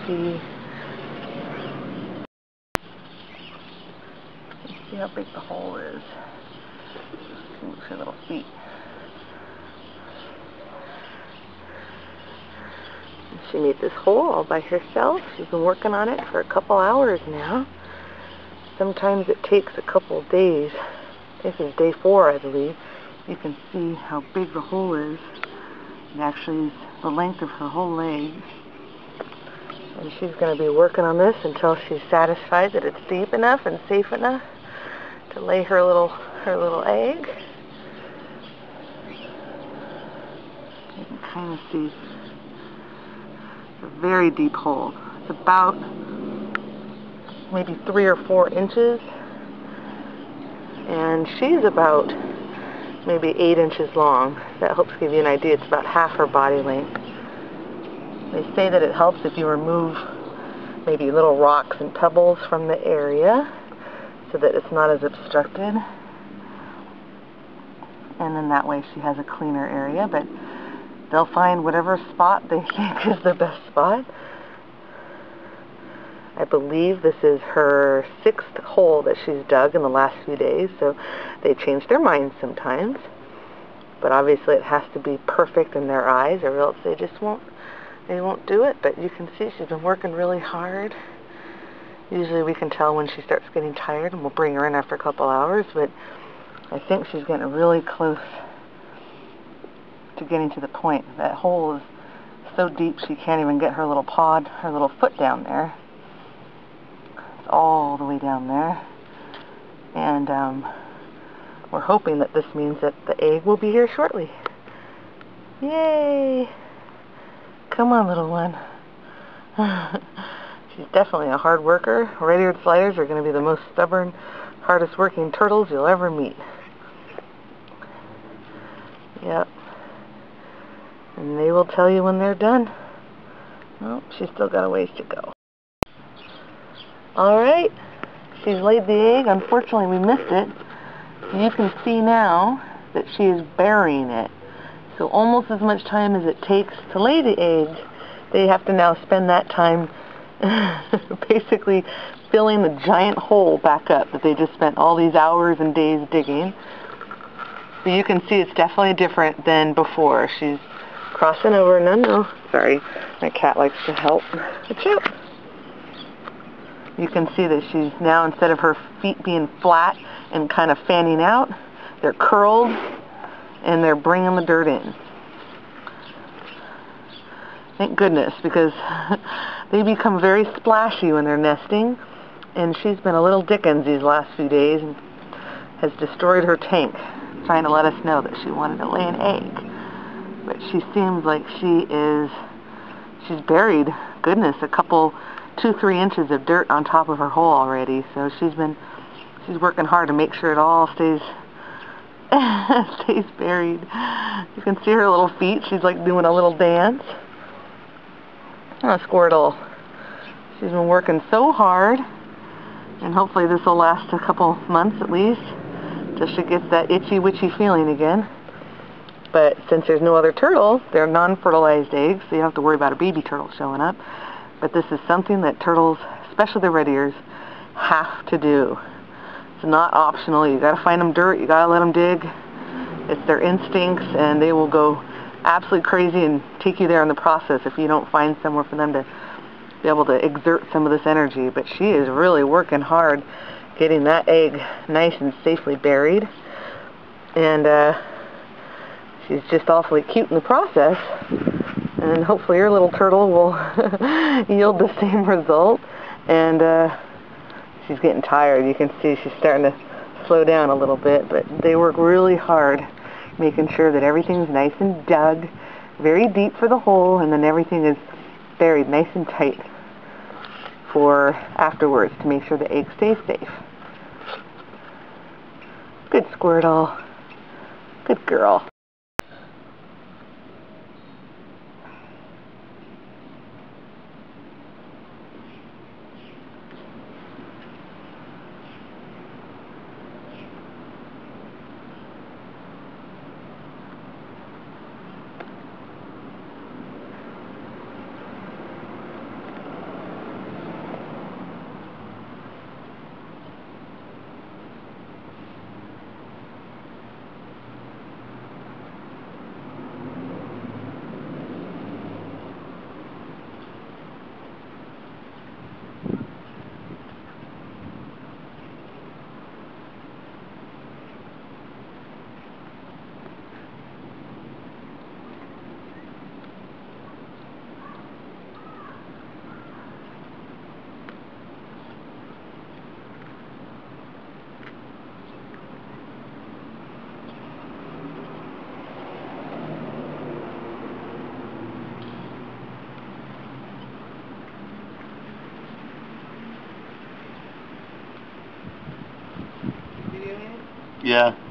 See how big the hole is. Look at her little feet. She made this hole all by herself. She's been working on it for a couple hours now. Sometimes it takes a couple days. This is day 4, I believe. You can see how big the hole is. It actually is the length of her whole leg. And she's going to be working on this until she's satisfied that it's deep enough and safe enough to lay her little egg. You can kind of see a very deep hole. It's about maybe 3 or 4 inches, and she's about maybe 8 inches long. That helps give you an idea. It's about half her body length. They say that it helps if you remove maybe little rocks and pebbles from the area so that it's not as obstructed, and then that way she has a cleaner area. But they'll find whatever spot they think is the best spot. I believe this is her 6th hole that she's dug in the last few days, so they change their minds sometimes. But obviously it has to be perfect in their eyes, or else they won't do it. But you can see she's been working really hard. Usually we can tell when she starts getting tired, and we'll bring her in after a couple hours, but I think she's getting really close to getting to the point. That hole is so deep she can't even get her little foot down there. It's all the way down there. And we're hoping that this means that the egg will be here shortly. Yay! Come on, little one. She's definitely a hard worker. Red-eared sliders are going to be the most stubborn, hardest working turtles you'll ever meet. Yep. And they will tell you when they're done. Well, she's still got a ways to go. Alright, she's laid the egg. Unfortunately, we missed it. You can see now that she is burying it. So almost as much time as it takes to lay the egg, they have to now spend that time basically filling the giant hole back up that they just spent all these hours and days digging. So you can see it's definitely different than before. She's crossing over. No, sorry. My cat likes to help. Watch out. You can see that she's now, instead of her feet being flat and kind of fanning out, they're curled and they're bringing the dirt in. Thank goodness, because they become very splashy when they're nesting, and she's been a little Dickens these last few days and has destroyed her tank, trying to let us know that she wanted to lay an egg. But she seems like she's buried, goodness, a couple, 2-3 inches of dirt on top of her hole already. So she's working hard to make sure it all stays buried. You can see her little feet. She's like doing a little dance. Oh, Squirtle. She's been working so hard, and hopefully this will last a couple months at least till she gets that itchy witchy feeling again. But since there's no other turtle, they're non-fertilized eggs, so you don't have to worry about a baby turtle showing up. But this is something that turtles, especially the red ears, have to do. It's not optional. You got to find them dirt. You got to let them dig. It's their instincts, and they will go absolutely crazy and take you there in the process if you don't find somewhere for them to be able to exert some of this energy. But she is really working hard getting that egg nice and safely buried, and she's just awfully cute in the process, and hopefully your little turtle will yield the same result. And she's getting tired. You can see she's starting to slow down a little bit, but they work really hard making sure that everything's nice and dug very deep for the hole, and then everything is buried nice and tight for afterwards to make sure the egg stays safe. Good Squirtle. Good girl. Yeah.